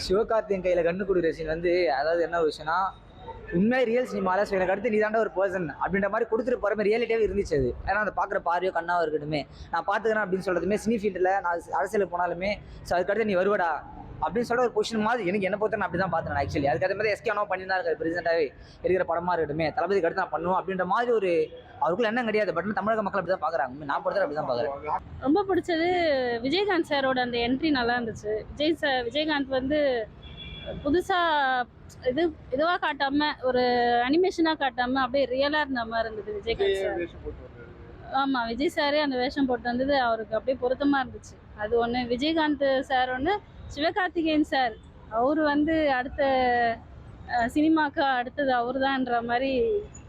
சிவகார்த்திகேயன் கையில் கண்ணு கொடுக்குற சீன் வந்து அதாவது என்ன ஒரு விஷயம்னா உண்மையாக ரியல் சினிமாவில் ஸோ எனக்கு அடுத்து நீ தாண்ட ஒரு பர்சன் அப்படின்ற மாதிரி கொடுத்துட்டு போகிற மாதிரி ரியாலிட்டியாகவே இருந்துச்சு அது. ஏன்னா அந்த பார்க்குற பார்வையோ கண்ணாவோ இருக்கட்டுமே நான் பார்த்துக்கிறேன் அப்படின்னு சொல்கிறதுமே சினி ஃபீல்டில் நான் அரசியலுக்கு போனாலுமே ஸோ அதுக்கடுத்து நீ வருவடா அப்படின்னு சொல்ல ஒரு பொசிஷன் மாதிரி எனக்கு என்ன பொறுத்த நான் அப்படி தான் பார்த்தேன் ஆக்சுவலி. அதுக்கேற்ற மாதிரி எஸ்கே ஆனால் பண்ணி தான் இருக்காரு பிரசென்ட்டாகவே இருக்கிற படமாக இருக்கட்டுமே தளபதிக்கு அடுத்து நான் பண்ணுவோம் அப்படின்ற மாதிரி ஒரு அவருக்குள்ள என்ன கிடையாது. பட் தமிழக மக்கள் அப்படி தான் பார்க்குறாங்க. நான் பொறுத்த அப்படி தான் பார்க்குறேன். ரொம்ப பிடிச்சது விஜயகாந்த் சாரோட அந்த என்ட்ரி நல்லா இருந்துச்சு. விஜயகாந்த் வந்து புதுசாக இதுவாக காட்டாம ஒரு அனிமேஷனாக காட்டாம அப்படியே ரியலாக இருந்த மாதிரி இருந்தது விஜயகாந்த் சார். ஆமாம், விஜய் சாரே அந்த வேஷம் போட்டு வந்தது அவருக்கு அப்படியே பொருத்தமாக இருந்துச்சு. அது ஒன்று. விஜயகாந்த் சார் ஒன்று. சிவகார்த்திகேயன் சார் அவர் வந்து அடுத்த சினிமாவுக்கு அடுத்தது அவர் தான்ன்ற மாதிரி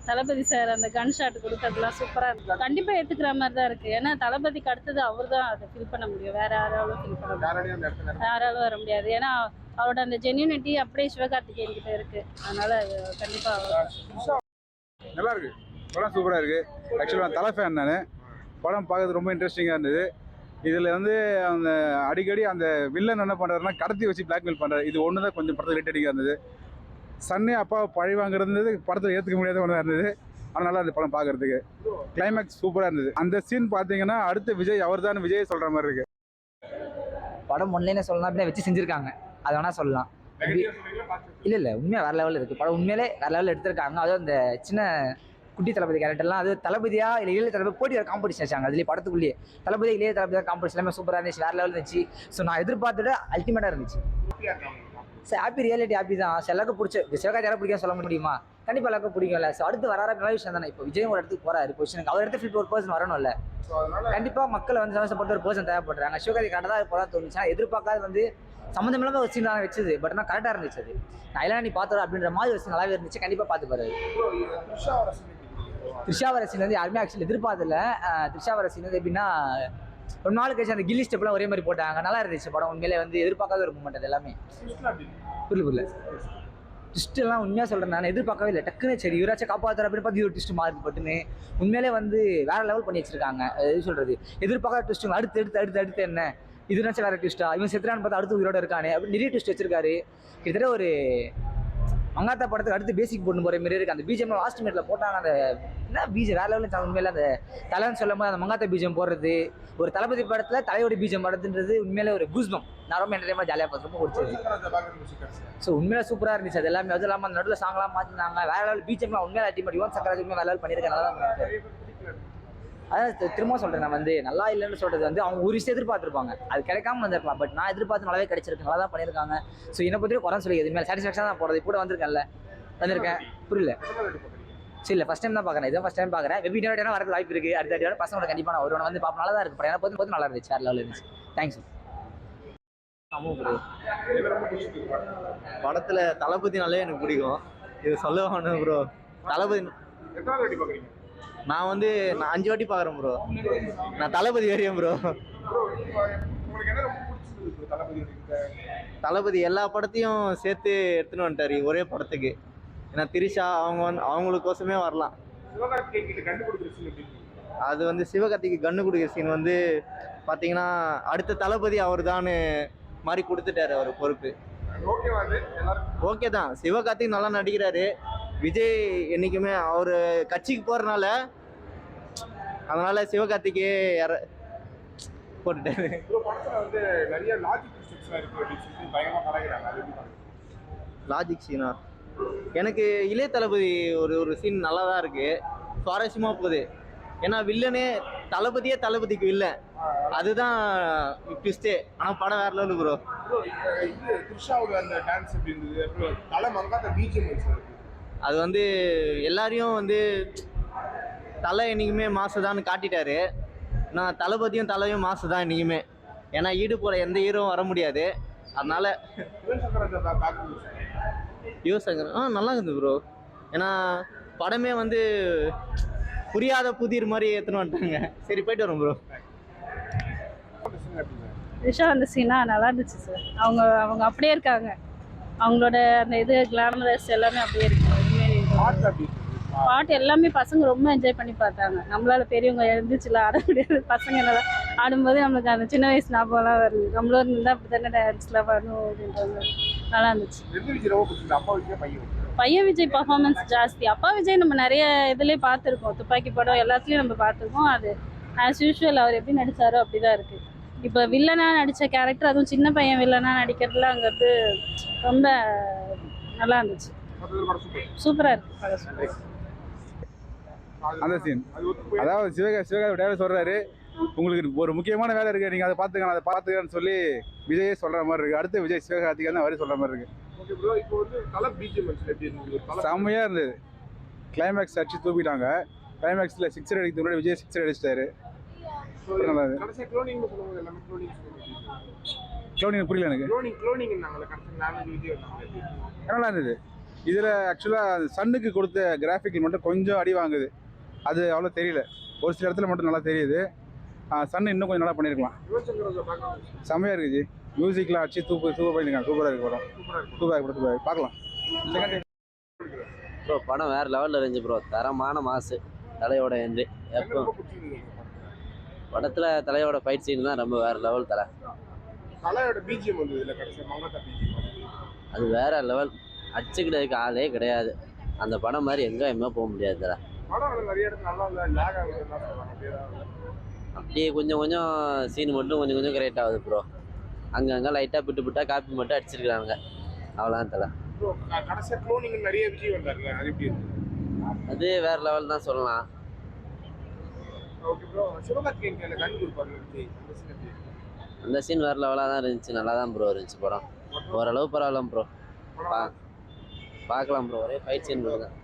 தளபதி சார் அந்த கன் ஷாட் கொடுத்ததுலாம் சூப்பராக இருக்குது. கண்டிப்பாக ஏற்றுக்கிற மாதிரி தான் இருக்குது. ஏன்னா தளபதிக்கு அடுத்தது அவர் தான் அதை ஃபில் பண்ண முடியும். வேற யாராலும் ஃபில் பண்ண முடியாது, யாராலும் வர முடியாது. ஏன்னா அவரோட அந்த ஜென்யூனிட்டி அப்படியே சிவகார்த்திகேயன் கிட்ட இருக்கு. அதனால கண்டிப்பாக நல்லா இருக்கு. படம் சூப்பராக இருக்கு. ஆக்சுவலாக நான் தலை ஃபேன். நான் படம் பார்க்கறது ரொம்ப இன்ட்ரெஸ்டிங்காக இருந்தது. இதில் வந்து அந்த அடிக்கடி அந்த வில்லன் என்ன பண்ணுறாருன்னா கடத்தி வச்சு பிளாக்மெயில் பண்ணுறாரு. இது ஒன்று தான் கொஞ்சம் படத்தில் ரிலேட்டடிங்காக இருந்தது. சன்னே அப்பாவை பழி வாங்குறது படத்தில் ஏற்றுக்க முடியாத ஒன்றா இருந்தது. அதனால அந்த படம் பார்க்கறதுக்கு கிளைமேக்ஸ் சூப்பராக இருந்தது. அந்த சீன் பார்த்தீங்கன்னா அடுத்த விஜய் அவர் தான் விஜய் சொல்கிற மாதிரி இருக்கு. படம் ஒன்லைனே சொல்லலாம் அப்படின்னா வச்சு செஞ்சுருக்காங்க. அது வேணால் சொல்லலாம். இல்லை உண்மையாக வேறு லெவலில் இருக்குது. படம் உண்மையிலே வேறு லெவலில் எடுத்திருக்காங்க. அதுவும் அந்த சின்ன குட்டி தளபதி கேரக்டர்லாம் அது தளபதியா இல்லை இளைய தளபதி போட்டி காம்படிஷன் வச்சாங்க. அதுலேயே படத்துக்குள்ளேயே தளபதி இளைய தளபதி காம்படிஷன் எல்லாமே சூப்பராக இருந்துச்சு. வேறு லெவலில் இருந்துச்சு. ஸோ நான் எதிர்பார்த்துட்டு அல்டிமேட்டாக இருந்துச்சு. சார் ஹாப்பி ரியாலிட்டி ஹாப்பி தான். சார் எல்லாருக்கும் பிடிச்ச சிவகார்த்தி யாரும் பிடிக்கும் சொல்ல முடியுமா? கண்டிப்பாக எல்லாருக்கும் பிடிக்கும்ல. ஸோ அடுத்து வர நல்ல விஷயம் தானே. இப்போ விஜய் ஒரு இடத்துக்கு போகிறாரு பொசிஷனுக்கு. அவர் இடத்துல ஃபில் ஒரு பர்சன் வரணும்ல. கண்டிப்பாக மக்கள் வந்து சந்தோஷப்பட்ட ஒரு பர்சன் தேவைப்படுறாங்க. சிவகார்த்தி கரெக்டாக தான் போகிறா தோணுச்சு. எதிர்பார்க்காத வந்து சம்மந்தம் இல்லாமல் ஒரு சீன் தான் வச்சது. பட் ஆனால் கரெக்டாக இருந்துச்சு. அது நான் எல்லாம் நீ பார்த்துற அப்படின்ற மாதிரி ஒரு சீன் நல்லாவே இருந்துச்சு. கண்டிப்பாக பார்த்து பாரு. த்ரிஷாவர சீன் வந்து யாருமே ஆக்சுவலி எதிர்பார்த்துல. த்ரிஷாவர சீன் வந்து எப்படின்னா ஒரு நாள் கழிச்சு அந்த கில்லி ஸ்டெப்லாம் ஒரே மாதிரி போட்டாங்க. நல்லா இருந்துச்சு படம். உண்மையிலே வந்து எதிர்பார்க்காத ஒரு மூமெண்ட். அது எல்லாமே புரியல ட்விஸ்ட் எல்லாம் உண்மையாக சொல்கிறேன். நான் எதிர்பார்க்கவே இல்லை. டக்குன்னு சரி இவராச்சும் காப்பாற்றுற அப்படின்னு பார்த்து ஒரு ட்விஸ்ட் மாறி பட்டுன்னு உண்மையிலே வந்து வேற லெவல் பண்ணி வச்சிருக்காங்க. எது சொல்கிறது எதிர்பார்க்காத ட்விஸ்ட். அடுத்து என்ன இதுனாச்சும் வேற ட்விஸ்டா இவன் செத்துறான்னு பார்த்தா அடுத்து உயிரோட இருக்கானே அப்படின்னு நிறைய ட்விஸ்ட் வச்சிருக்காரு. கிட்டத்தட்ட ஒரு மங்காத்தா படத்துக்கு அடுத்து பேசிக் போட்டு போகிற மாரி இருக்குது. அந்த பிஜிஎம் லாஸ்ட் மினிட்ல போட்டாங்க. அந்த என்ன பிஜிஎம் வேற லெவலில் உண்மையில அந்த தலைன்னு சொல்லும் போது அந்த மங்காத்தா பிஜிஎம் போடுறது ஒரு தளபதி படத்தில் தலையோட பிஜிஎம் படத்துன்றது உண்மையிலே ஒரு கூஸ்பம். நான் ரொம்ப என்டர்டைன்மெண்ட் ஜாலியாக பார்த்து ரொம்ப பிடிச்சது. ஸோ உண்மையில சூப்பராக இருந்துச்சு. அது எல்லாமே அது இல்லாமல் அந்த நடுவில் சாங்லாம் மாற்றினாங்க. வேற லெவல் பிஜிஎம்லாம் உண்மையில அல்டிமேட். யுவன் சக்கராஜ் உண்மையாக வேற லெவல் பண்ணியிருக்கேன். நல்லா தான் பண்ணியிருக்கேன். அதான் திரும்ப சொல்கிறேன். நான் வந்து நல்லா இல்லைன்னு சொல்கிறது வந்து அவங்க ஒரு விஷயம் எதிர்பார்த்துருப்பாங்க. அது கிடைக்காம வந்திருக்கலாம். பட் நான் எதிர்பார்த்து நல்லாவே கிடைச்சிருக்கு. நல்லா தான் பண்ணியிருக்காங்க. ஸோ என்னை பற்றி குறை சொல்லி எதுவுமே சாட்டிஸ்ஃபேக்ஷன் தான் போடுறது. கூட வந்திருக்கேன் புரியல. சரி இல்லை ஃபஸ்ட் டைம் தான் பார்க்குறேன். இதான் ஃபஸ்ட் டைம் பார்க்குறேன். வெபி இன்னொரு வரது வாய்ப்பு இருக்குது. அடுத்த பசங்களோட கண்டிப்பாக நான் ஒருவனை வந்து பார்ப்போம். நல்லா தான் இருக்குது. படம் எனக்கு பார்த்து நல்லா இருந்துச்சு. வேறு லெவலில் இருந்துச்சு. தேங்க்ஸ். படத்தில் தளபதி நாளே எனக்கு பிடிக்கும். இது சொல்ல வேணும் ப்ரோ. தளபதி நான் 5 வாட்டி பார்க்குறேன் ப்ரோ. நான் தளபதி வரையும் ப்ரோ. தளபதி எல்லா படத்தையும் சேர்த்து எடுத்துன்னு வந்துட்டாரு ஒரே படத்துக்கு. ஏன்னா திரிஷா அவங்களுக்கோசமே வரலாம். அது சிவகார்த்திக்கு கண்ணு கொடுக்குற சீன் பார்த்தீங்கன்னா அடுத்த தளபதி அவர் தான் மாதிரி கொடுத்துட்டாரு அவர் பொறுப்பு. ஓகே தான். சிவகார்த்திக் நல்லா நடிக்கிறாரு. விஜய் என்றைக்குமே அவர் கட்சிக்கு போகிறனால அதனால சிவகார்த்திகே போட்டுட்டாரு. லாஜிக் சீனா எனக்கு இளைய தளபதி ஒரு சீன் நல்லா தான் இருக்கு. சுவாரஸ்யமாக போகுது. ஏன்னா வில்லனே தளபதிக்கு வில்ல. அதுதான் ட்விஸ்டே. ஆனால் படம் வேற லெவலுக்கு ப்ரோ. அது எல்லாரையும் தலை என்றைக்குமே மாசுதான்னு காட்டிட்டாரு. நான் தளபதியும் தலையும் மாசு தான் என்றைக்குமே. ஏன்னா ஈடு போகிற எந்த ஹீரோவும் வர முடியாது. அதனால யுவசங்கர் நல்லா இருக்குது ப்ரோ. ஏன்னா படமே புரியாத புதிர் மாதிரி ஏற்றுன்னு வந்துட்டாங்க. சரி போயிட்டு வரோம் ப்ரோ. ரிஷா அந்த சீனா நல்லா இருந்துச்சு சார். அவங்க அப்படியே இருக்காங்க. அவங்களோட அந்த கிளாமரஸ் எல்லாமே அப்படியே இருக்கு. பாட்டு எல்லாமே பசங்க ரொம்ப என்ஜாய் பண்ணி பார்த்தாங்க. நம்மளால பெரியவங்க எழுந்துச்சுல ஆட முடியாது. பசங்க நல்லா ஆடும்போது நம்மளுக்கு அந்த சின்ன வயசு ஞாபகம்லாம் வருது. நம்மளும் இருந்தால் அப்படி தானே டான்ஸ்லாம் பண்ணணும் அப்படின்றாங்க. நல்லா இருந்துச்சு. எந்த விஜய் ரொம்ப பிடிச்சிருக்கு? அப்பா விஜய், பையன் விஜய்? பையன் விஜய் பர்ஃபார்மன்ஸ் ஜாஸ்தி. அப்பா விஜய் நம்ம நிறைய இதுலேயே பார்த்துருக்கோம், துப்பாக்கி படம் எல்லாத்துலேயும் நம்ம பார்த்துருக்கோம். அது ஆஸ் யூஷுவல் அவர் எப்படி நடித்தாரோ அப்படி தான் இருக்குது. இப்போ வில்லனாக நடித்த கேரக்டர், அதுவும் சின்ன பையன் வில்லனாக நடிக்கிறதுலாங்கிறது ரொம்ப நல்லா இருந்துச்சு. மொத்தத்துல படம் சூப்பர். சூப்பராக இருக்குது. அந்த சீன் அது ஒத்து போய் அதாவது சிவகார்த்திகேயன் டேரக்டர் சொல்றாரு, உங்களுக்கு ஒரு முக்கியமான வேலை இருக்கு, நீங்க அதை பார்த்துக்கன்னு சொல்லி விஜயே சொல்ற மாதிரி இருக்கு. அடுத்து விஜய் சிவகார்த்திகேயன் அவரே சொல்ற மாதிரி இருக்கு. Okay bro. இப்போ வந்து தலை பிஜிஎம் எப்படி இருந்தது? தலை செம்மையா இருந்தது. கிளைமேக்ஸ் அடிச்சு தூக்கிட்டாங்க. கிளைமேக்ஸ்ல சிக்ஸர் அடிக்கிறது முன்னாடி விஜய் சிக்ஸர் அடிச்சிட்டாரு. நல்லா இருக்கு. கடைசியா க்ளோனிங்னு சொல்லுவாங்க, எல்லாமே க்ளோனிங் க்ளோனிங் புரியல எனக்கு. க்ளோனிங்னாங்களே கடைசி நாலு விஜய் வந்தாங்க. நல்லா இருந்தது. இதுல ஆக்சுவலா சன்னுக்கு கொடுத்த கிராஃபிக் மட்டும் கொஞ்சம் அடி வாங்குது. அது அவ்வளோ தெரியல, ஒரு சில இடத்துல மட்டும் நல்லா தெரியுது. சன் இன்னும் கொஞ்சம் நல்லா பண்ணியிருக்கலாம். யுவன் சங்கர் ராஜா பார்க்கலாம். செம்மையா இருக்குது. மியூசிக்லாம் அடிச்சு சூப்பர் பண்ணியிருக்காங்க. சூப்பராக இருக்கு படம். சூப்பரா இருக்கு. சூப்பராக பார்க்கலாம். ப்ரோ படம் வேறு லெவலில் இருந்துச்சு ப்ரோ. தரமான மாசு தலையோட எண்டு. என்ன எப்போ ரொம்ப பிடிச்சிருந்தது படத்தில் தலையோட ஃபைட் சீன் தான் ரொம்ப வேறு லெவல் தலை. தலையோட பிஜிஎம் வந்தது இல்லை கடைசியா மங்காத்தா பிஜிஎம். அது வேறு லெவல். அடிச்சுக்கிட்டதுக்கு ஆளே கிடையாது. அந்த படம் மாதிரி எங்கேயுமே போக முடியாது தலை. படம் வந்து நிறைய இடத்துல நல்லா இல்லை, லேக் ஆகுது என்ன சொல்றாங்க அப்படியே. அப்படியே கொஞ்சம் கொஞ்சம் சீன் மட்டும் கொஞ்சம் கொஞ்சம் கிரியேட் ஆகுது ப்ரோ. அங்கங்கே லைட்டாக பிட்டா காப்பி மட்டும் அடிச்சிருக்கிறாங்க, அவ்வளோதான் தலை. ப்ரோ கடைசியா க்ளோனிங் நிறைய விஜய் வந்தாருல்ல, அது எப்படி இருக்கு? அது வேறு லெவல் தான் சொல்லலாம். Okay bro. சிவகார்த்திகேயன் கையில கன் கொடுப்பாரு விஜய், அந்த scene எப்படி இருக்கு? அந்த சீன் வேறு லெவலாக தான் இருந்துச்சு. நல்லா தான் ப்ரோ இருந்துச்சு படம். ஓரளவு பரவாயில்ல ப்ரோ. பார்க்கலாம் ப்ரோ. ஒரே ஃபைட் சீன் தான்.